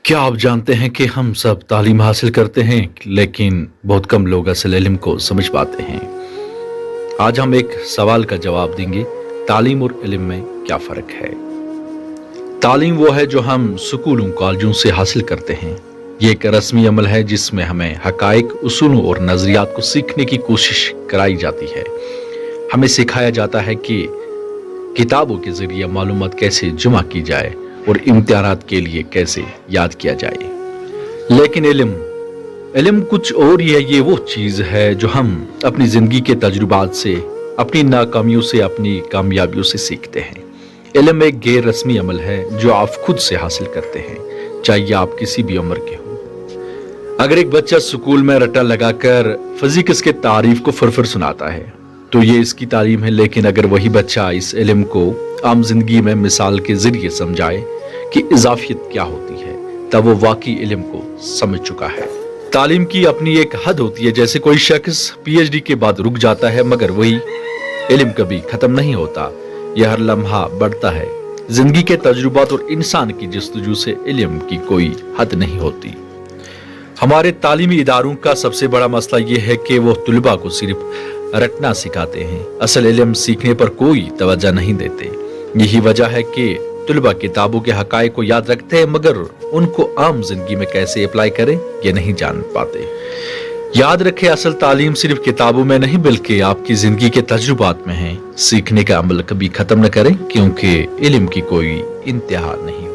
क्या आप जानते हैं कि हम सब तालीम हासिल करते हैं लेकिन बहुत कम लोग असल इल्म को समझ पाते हैं। आज हम एक सवाल का जवाब देंगे, तालीम और इल्म में क्या फ़र्क है। तालीम वो है जो हम स्कूलों कॉलेजों से हासिल करते हैं। ये एक रस्मी अमल है जिसमें हमें हकाइक, उसूलों और नज़रियात को सीखने की कोशिश कराई जाती है। हमें सिखाया जाता है कि किताबों के ज़रिए मालूमात कैसे जमा की जाए और इम्तिहानात के लिए कैसे याद किया जाए। लेकिन इल्म कुछ और ही है। ये वो चीज़ है जो हम अपनी ज़िंदगी के तजुर्बात से, अपनी नाकामियों से, अपनी कामयाबियों से सीखते हैं। इल्म एक गैर रस्मी अमल है जो आप खुद से हासिल करते हैं, चाहे आप किसी भी उम्र के हो। अगर एक बच्चा स्कूल में रट्टा लगाकर फिजिक्स के तारीफ को फुरफुर सुनाता है तो ये इसकी तालीम है। लेकिन अगर वही बच्चा इस इल्म को आम जिंदगी में मिसाल के जरिए समझाए कि इजाफियत क्या होती है, तब वो वाकई इल्म को समझ चुका है। तालीम की अपनी एक हद होती है। जैसे कोई शख्स पीएचडी के बाद रुक जाता है, मगर वही इल्म कभी खत्म नहीं होता। यह हर लम्हा बढ़ता है। जिंदगी के तजुर्बात और इंसान की जस्तजू से इल्म की कोई हद नहीं होती। हमारे तालीमी इदारों का सबसे बड़ा मसला यह है कि वो तुलबा को सिर्फ रटना सिखाते हैं, असल इल्म सीखने पर कोई तवज्जो नहीं देते। यही वजह है कि तुलबा किताबों के हकायक को याद रखते हैं, मगर उनको आम जिंदगी में कैसे अप्लाई करें ये नहीं जान पाते। याद रखें, असल तालीम सिर्फ किताबों में नहीं बल्कि आपकी जिंदगी के तजुर्बात में है। सीखने का अमल कभी खत्म न करें, क्योंकि इल्म की कोई इंतहा नहीं।